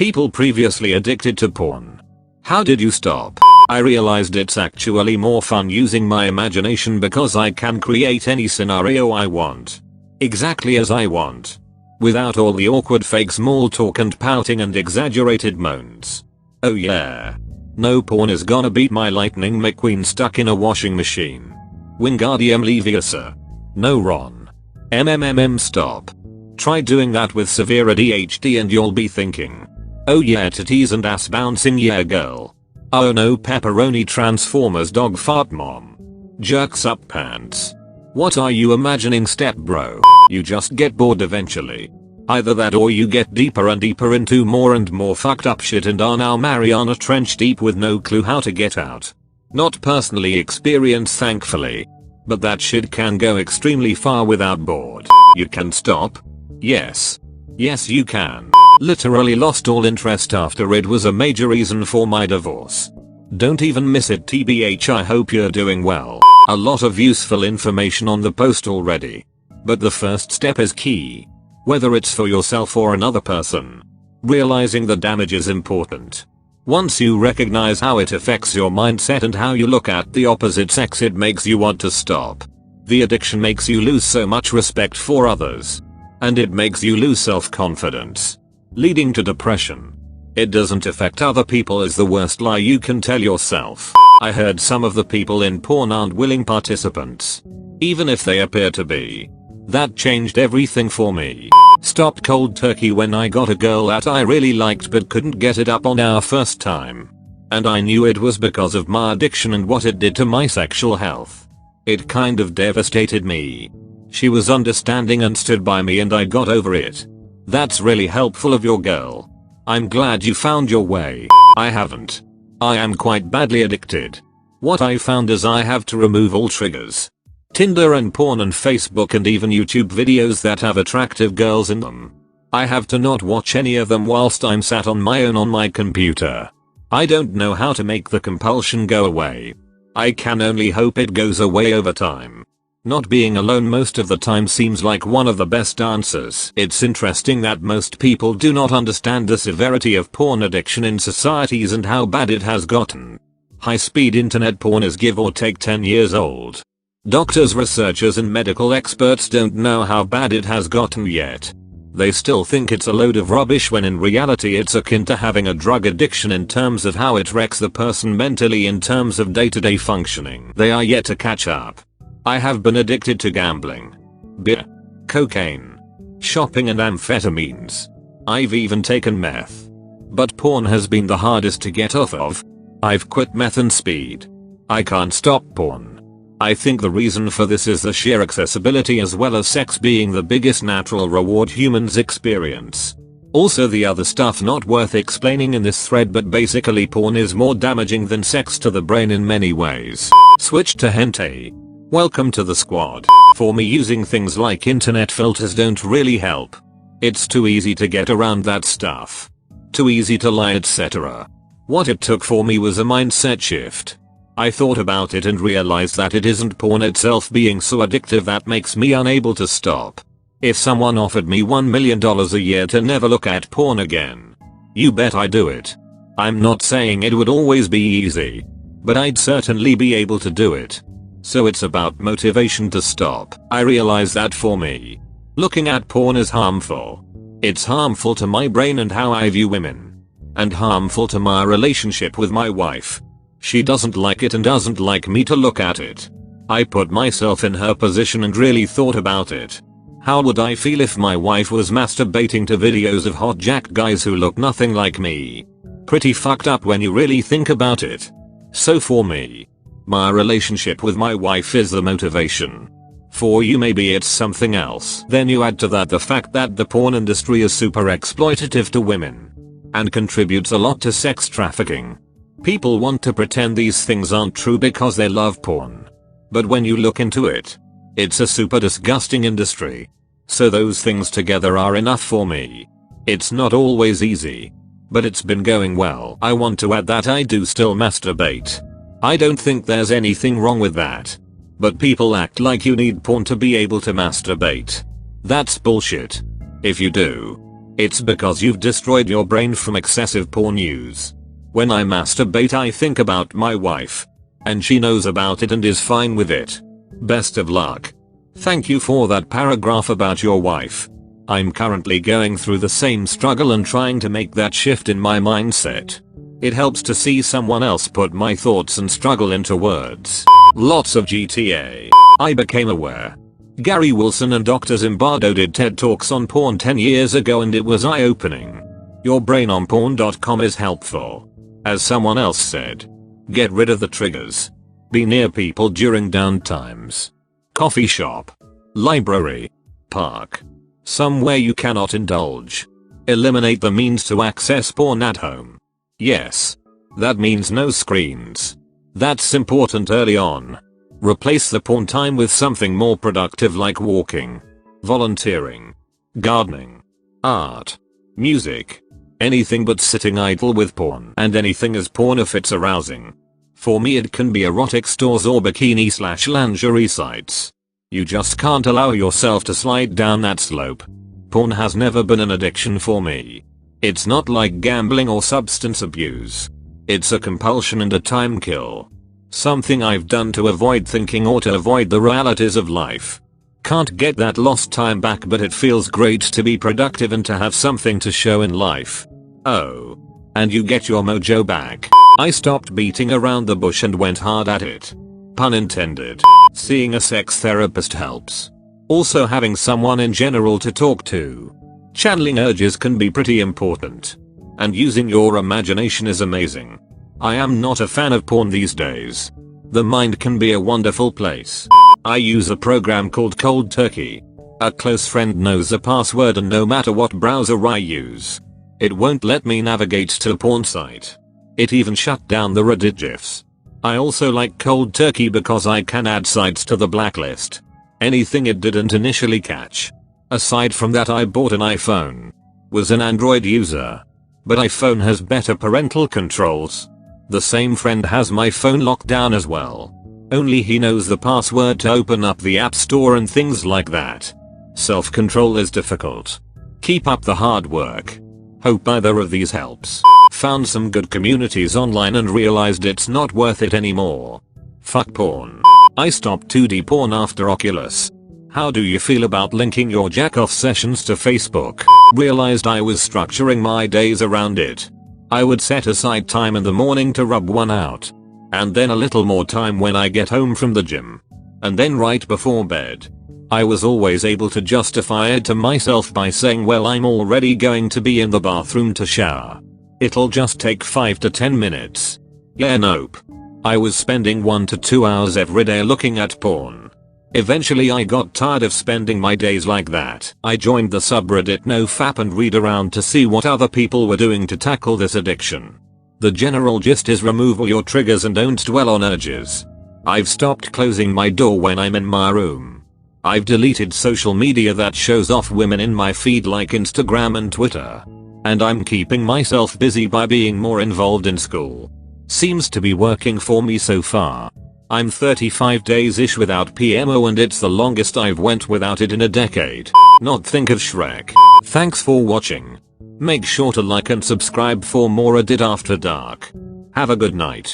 People previously addicted to porn. How did you stop? I realized it's actually more fun using my imagination because I can create any scenario I want. Exactly as I want. Without all the awkward fake small talk and pouting and exaggerated moans. Oh yeah. No porn is gonna beat my Lightning McQueen stuck in a washing machine. Wingardium Leviosa. No Ron. Stop. Try doing that with severe ADHD and you'll be thinking. Oh yeah, titties and ass bouncing, yeah girl. Oh no, pepperoni transformers dog fart mom. Jerks up pants. What are you imagining, step bro? You just get bored eventually. Either that or you get deeper and deeper into more and more fucked up shit and are now Mariana Trench deep with no clue how to get out. Not personally experienced thankfully. But that shit can go extremely far without bored. You can stop? Yes. Yes you can. Literally lost all interest after it was a major reason for my divorce. Don't even miss it tbh, I hope you're doing well. A lot of useful information on the post already. But the first step is key. Whether it's for yourself or another person. Realizing the damage is important. Once you recognize how it affects your mindset and how you look at the opposite sex, it makes you want to stop. The addiction makes you lose so much respect for others. And it makes you lose self-confidence. Leading to depression. It doesn't affect other people is the worst lie you can tell yourself. I heard some of the people in porn aren't willing participants. Even if they appear to be. That changed everything for me. Stopped cold turkey when I got a girl that I really liked but couldn't get it up on our first time. And I knew it was because of my addiction and what it did to my sexual health. It kind of devastated me. She was understanding and stood by me and I got over it. That's really helpful of your girl. I'm glad you found your way. I haven't. I am quite badly addicted. What I found is I have to remove all triggers. Tinder and porn and Facebook and even YouTube videos that have attractive girls in them. I have to not watch any of them whilst I'm sat on my own on my computer. I don't know how to make the compulsion go away. I can only hope it goes away over time. Not being alone most of the time seems like one of the best answers. It's interesting that most people do not understand the severity of porn addiction in societies and how bad it has gotten. High-speed internet porn is give or take 10 years old. Doctors, researchers and medical experts don't know how bad it has gotten yet. They still think it's a load of rubbish when in reality it's akin to having a drug addiction in terms of how it wrecks the person mentally in terms of day-to-day functioning. They are yet to catch up. I have been addicted to gambling, beer, cocaine, shopping and amphetamines. I've even taken meth. But porn has been the hardest to get off of. I've quit meth and speed. I can't stop porn. I think the reason for this is the sheer accessibility as well as sex being the biggest natural reward humans experience. Also the other stuff not worth explaining in this thread, but basically porn is more damaging than sex to the brain in many ways. Switch to hentai. Welcome to the squad. For me, using things like internet filters don't really help. It's too easy to get around that stuff. Too easy to lie, etc. What it took for me was a mindset shift. I thought about it and realized that it isn't porn itself being so addictive that makes me unable to stop. If someone offered me $1 million a year to never look at porn again, you bet I'd do it. I'm not saying it would always be easy, but I'd certainly be able to do it. So it's about motivation to stop. I realize that for me, looking at porn is harmful. It's harmful to my brain and how I view women. And harmful to my relationship with my wife. She doesn't like it and doesn't like me to look at it. I put myself in her position and really thought about it. How would I feel if my wife was masturbating to videos of hot jacked guys who look nothing like me? Pretty fucked up when you really think about it. So for me, my relationship with my wife is the motivation. For you maybe it's something else. Then you add to that the fact that the porn industry is super exploitative to women. And contributes a lot to sex trafficking. People want to pretend these things aren't true because they love porn. But when you look into it, it's a super disgusting industry. So those things together are enough for me. It's not always easy. But it's been going well. I want to add that I do still masturbate. I don't think there's anything wrong with that. But people act like you need porn to be able to masturbate. That's bullshit. If you do, It's because you've destroyed your brain from excessive porn use. When I masturbate I think about my wife. And she knows about it and is fine with it. Best of luck. Thank you for that paragraph about your wife. I'm currently going through the same struggle and trying to make that shift in my mindset. It helps to see someone else put my thoughts and struggle into words. Lots of GTA. I became aware. Gary Wilson and Dr. Zimbardo did TED Talks on porn 10 years ago and it was eye-opening. Your brain on porn.com is helpful. As someone else said, get rid of the triggers. Be near people during downtimes. Coffee shop. Library. Park. Somewhere you cannot indulge. Eliminate the means to access porn at home. Yes. That means no screens. That's important early on. Replace the porn time with something more productive like walking, volunteering, gardening, art, music. Anything but sitting idle with porn. And anything is porn if it's arousing. For me it can be erotic stores or bikini/lingerie sites. You just can't allow yourself to slide down that slope. Porn has never been an addiction for me. It's not like gambling or substance abuse. It's a compulsion and a time kill. Something I've done to avoid thinking or to avoid the realities of life. Can't get that lost time back, but it feels great to be productive and to have something to show in life. Oh. And you get your mojo back. I stopped beating around the bush and went hard at it. Pun intended. Seeing a sex therapist helps. Also having someone in general to talk to. Channeling urges can be pretty important. And using your imagination is amazing. I am not a fan of porn these days. The mind can be a wonderful place. I use a program called Cold Turkey. A close friend knows the password and no matter what browser I use, it won't let me navigate to a porn site. It even shut down the Reddit GIFs. I also like Cold Turkey because I can add sites to the blacklist. Anything it didn't initially catch. Aside from that I bought an iPhone. Was an Android user. But iPhone has better parental controls. The same friend has my phone locked down as well. Only he knows the password to open up the app store and things like that. Self-control is difficult. Keep up the hard work. Hope either of these helps. Found some good communities online and realized it's not worth it anymore. Fuck porn. I stopped 2D porn after Oculus. How do you feel about linking your jack-off sessions to Facebook? Realized I was structuring my days around it. I would set aside time in the morning to rub one out. And then a little more time when I get home from the gym. And then right before bed. I was always able to justify it to myself by saying, well, I'm already going to be in the bathroom to shower. It'll just take 5 to 10 minutes. Yeah, nope. I was spending 1 to 2 hours every day looking at porn. Eventually I got tired of spending my days like that. I joined the subreddit NoFap and read around to see what other people were doing to tackle this addiction. The general gist is remove all your triggers and don't dwell on urges. I've stopped closing my door when I'm in my room. I've deleted social media that shows off women in my feed like Instagram and Twitter. And I'm keeping myself busy by being more involved in school. Seems to be working for me so far. I'm 35 days-ish without PMO and it's the longest I've went without it in a decade. Not think of Shrek. Thanks for watching. Make sure to like and subscribe for more Reddit After Dark. Have a good night.